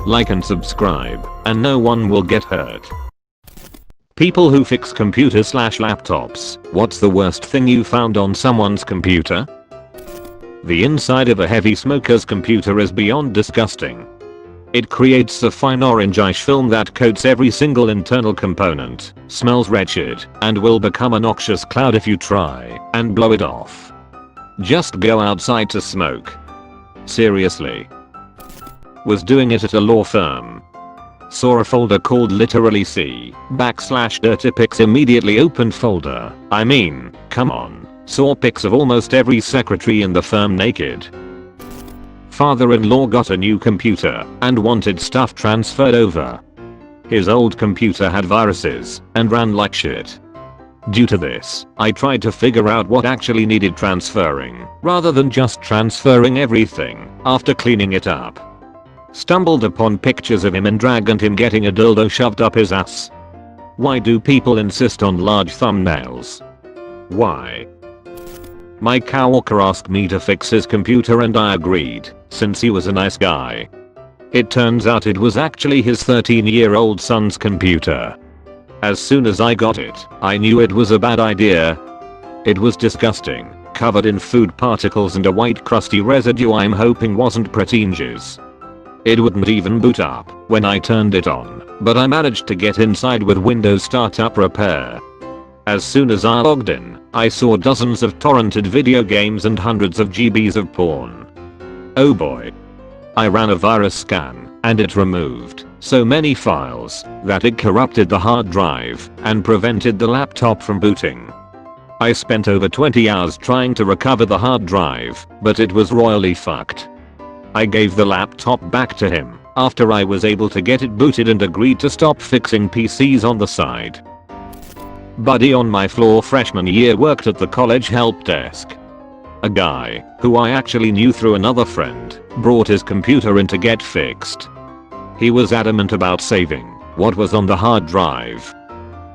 like and subscribe, and no one will get hurt. People who fix computers/laptops, what's the worst thing you found on someone's computer? The inside of a heavy smoker's computer is beyond disgusting. It creates a fine orangish film that coats every single internal component, smells wretched, and will become a noxious cloud if you try and blow it off. Just go outside to smoke. Seriously. Was doing it at a law firm. Saw a folder called literally C/dirty pics, immediately opened folder. I mean, come on. Saw pics of almost every secretary in the firm naked. Father-in-law got a new computer and wanted stuff transferred over. His old computer had viruses and ran like shit. Due to this, I tried to figure out what actually needed transferring, rather than just transferring everything after cleaning it up. Stumbled upon pictures of him and dragged him getting a dildo shoved up his ass. Why do people insist on large thumbnails? Why? My coworker asked me to fix his computer and I agreed, since he was a nice guy. It turns out it was actually his 13-year-old son's computer. As soon as I got it, I knew it was a bad idea. It was disgusting, covered in food particles and a white crusty residue I'm hoping wasn't pretentious. It wouldn't even boot up when I turned it on, but I managed to get inside with Windows Startup Repair. As soon as I logged in, I saw dozens of torrented video games and hundreds of GBs of porn. Oh boy. I ran a virus scan, and it removed so many files that it corrupted the hard drive and prevented the laptop from booting. I spent over 20 hours trying to recover the hard drive, but it was royally fucked. I gave the laptop back to him after I was able to get it booted and agreed to stop fixing PCs on the side. Buddy on my floor freshman year worked at the college help desk. A guy, who I actually knew through another friend, brought his computer in to get fixed. He was adamant about saving what was on the hard drive.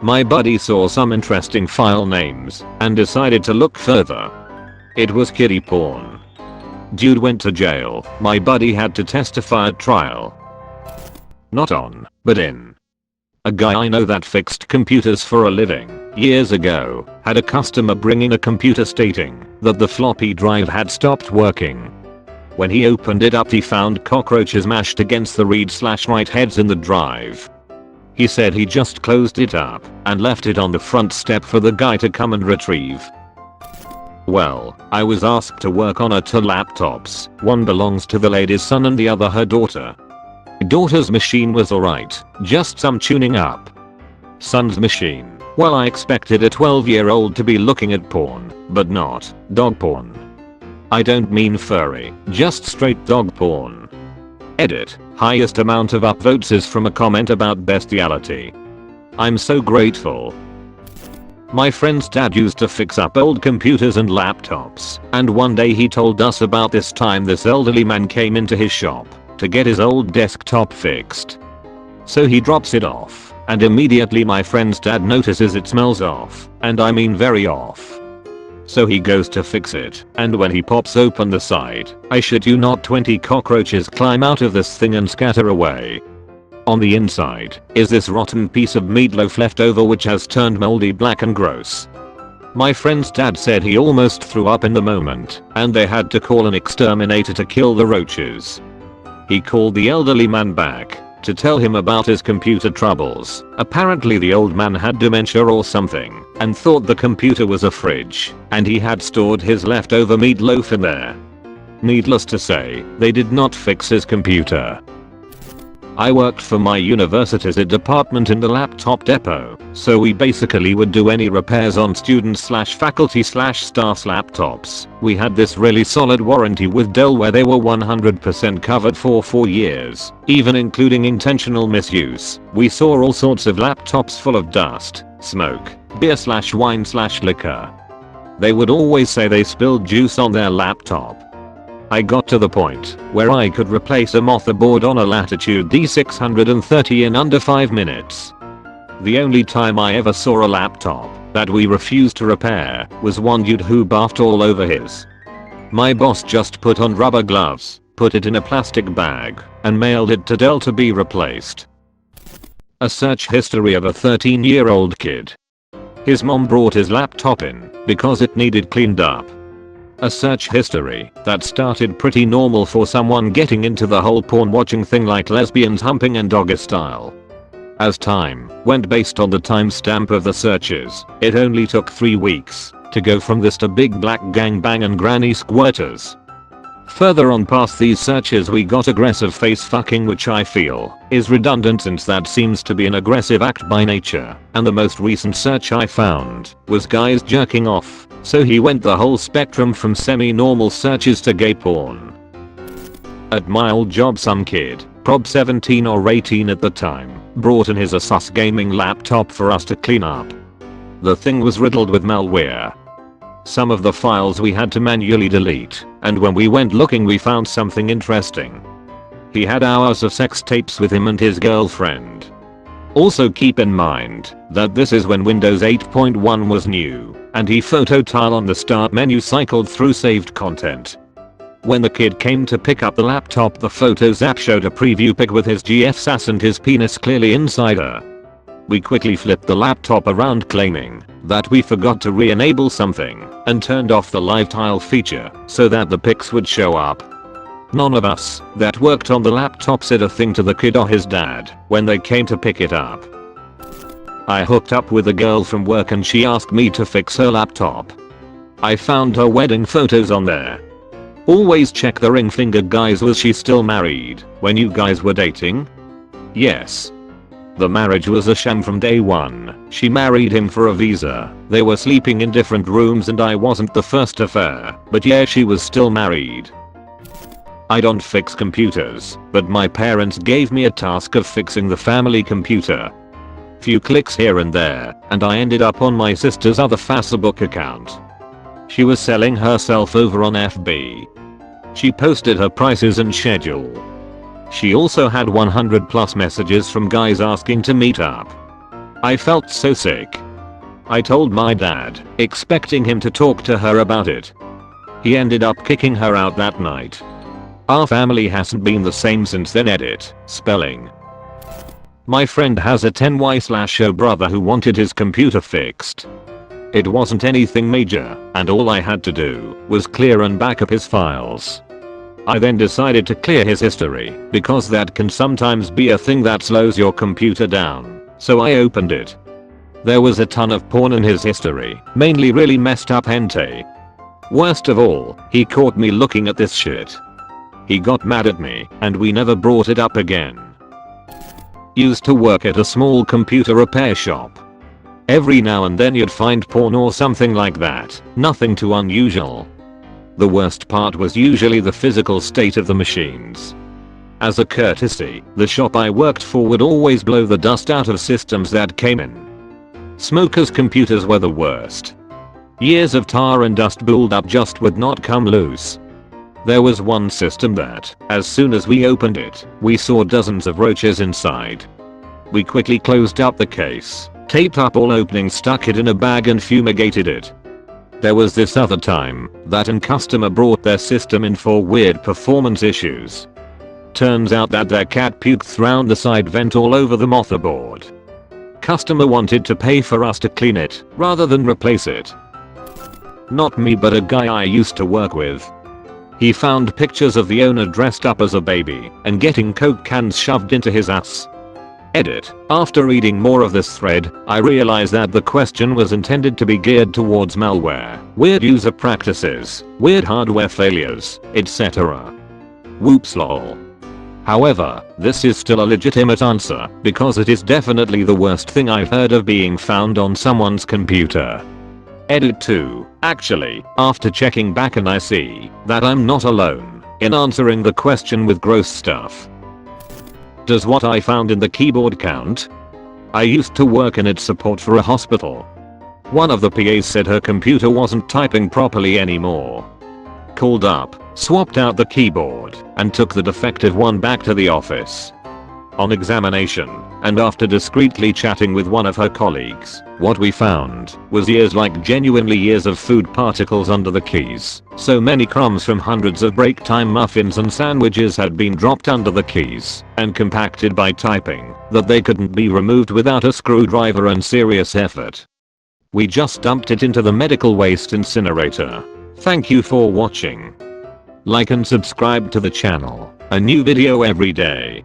My buddy saw some interesting file names and decided to look further. It was kiddie porn. Dude went to jail. My buddy had to testify at trial. Not on, but in. A guy I know that fixed computers for a living, years ago, had a customer bring in a computer stating that the floppy drive had stopped working. When he opened it up, he found cockroaches mashed against the read/write heads in the drive. He said he just closed it up and left it on the front step for the guy to come and retrieve. Well, I was asked to work on 2 laptops. One belongs to the lady's son and the other her daughter. Daughter's machine was alright, just some tuning up. Son's machine, well, I expected a 12-year-old to be looking at porn, but not dog porn. I don't mean furry, just straight dog porn. Edit, highest amount of upvotes is from a comment about bestiality. I'm so grateful. My friend's dad used to fix up old computers and laptops, and one day he told us about this time this elderly man came into his shop to get his old desktop fixed. So he drops it off, and immediately my friend's dad notices it smells off, and I mean very off. So he goes to fix it, and when he pops open the side, I shit you not, 20 cockroaches climb out of this thing and scatter away. On the inside is this rotten piece of meatloaf left over which has turned moldy black and gross. My friend's dad said he almost threw up in the moment, and they had to call an exterminator to kill the roaches. He called the elderly man back to tell him about his computer troubles. Apparently the old man had dementia or something and thought the computer was a fridge, and he had stored his leftover meatloaf in there. Needless to say, they did not fix his computer. I worked for my university's department in the laptop depot, so we basically would do any repairs on students/faculty/staff's laptops. We had this really solid warranty with Dell where they were 100% covered for 4 years, even including intentional misuse. We saw all sorts of laptops full of dust, smoke, beer/wine/liquor. They would always say they spilled juice on their laptop. I got to the point where I could replace a motherboard on a Latitude D630 in under 5 minutes. The only time I ever saw a laptop that we refused to repair was one dude who barfed all over his. My boss just put on rubber gloves put it in a plastic bag, and mailed it to Dell to be replaced. A search history of a 13-year-old kid. His mom brought his laptop in because it needed cleaned up. A search history that started pretty normal for someone getting into the whole porn watching thing, like lesbians humping and doggy style. As time went based on the timestamp of the searches, it only took 3 weeks to go from this to big black gangbang and granny squirters. Further on past these searches we got aggressive face fucking, which I feel is redundant since that seems to be an aggressive act by nature, and the most recent search I found was guys jerking off, so he went the whole spectrum from semi-normal searches to gay porn. At my old job some kid, prob 17 or 18 at the time, brought in his Asus gaming laptop for us to clean up. The thing was riddled with malware. Some of the files we had to manually delete, and when we went looking we found something interesting. He had hours of sex tapes with him and his girlfriend. Also keep in mind that this is when Windows 8.1 was new, and he photo tile on the start menu cycled through saved content. When the kid came to pick up the laptop, the Photos app showed a preview pic with his GF sass and his penis clearly inside her. We quickly flipped the laptop around claiming that we forgot to re-enable something and turned off the live tile feature so that the pics would show up. None of us that worked on the laptop said a thing to the kid or his dad when they came to pick it up. I hooked up with a girl from work and she asked me to fix her laptop. I found her wedding photos on there. Always check the ring finger, guys. Was she still married when you guys were dating? Yes. The marriage was a sham from day one. She married him for a visa. They were sleeping in different rooms and I wasn't the first affair, but yeah, she was still married. I don't fix computers, but my parents gave me a task of fixing the family computer. Few clicks here and there, and I ended up on my sister's other Facebook account. She was selling herself over on FB. She posted her prices and schedule. She also had 100 plus messages from guys asking to meet up. I felt so sick. I told my dad, expecting him to talk to her about it. He ended up kicking her out that night. Our family hasn't been the same since then. Edit, spelling. My friend has a 10Y/0 brother who wanted his computer fixed. It wasn't anything major, and all I had to do was clear and back up his files. I then decided to clear his history, because that can sometimes be a thing that slows your computer down, so I opened it. There was a ton of porn in his history, mainly really messed up hentai. Worst of all, he caught me looking at this shit. He got mad at me, and we never brought it up again. Used to work at a small computer repair shop. Every now and then you'd find porn or something like that, nothing too unusual. The worst part was usually the physical state of the machines. As a courtesy, the shop I worked for would always blow the dust out of systems that came in. Smokers' computers were the worst. Years of tar and dust buildup just would not come loose. There was one system that, as soon as we opened it, we saw dozens of roaches inside. We quickly closed up the case, taped up all openings, stuck it in a bag and fumigated it. There was this other time that a customer brought their system in for weird performance issues. Turns out that their cat puked round the side vent all over the motherboard. Customer wanted to pay for us to clean it rather than replace it. Not me, but a guy I used to work with. He found pictures of the owner dressed up as a baby and getting Coke cans shoved into his ass. Edit. After reading more of this thread, I realized that the question was intended to be geared towards malware, weird user practices, weird hardware failures, etc. Whoops lol. However, this is still a legitimate answer because it is definitely the worst thing I've heard of being found on someone's computer. Edit 2. Actually, after checking back and I see that I'm not alone in answering the question with gross stuff. Does what I found in the keyboard count? I used to work in its support for a hospital. One of the PAs said her computer wasn't typing properly anymore. Called up, swapped out the keyboard, and took the defective one back to the office. On examination, and after discreetly chatting with one of her colleagues, what we found was years, like genuinely years, of food particles under the keys. So many crumbs from hundreds of break time muffins and sandwiches had been dropped under the keys and compacted by typing that they couldn't be removed without a screwdriver and serious effort. We just dumped it into the medical waste incinerator. Thank you for watching. Like and subscribe to the channel. A new video every day.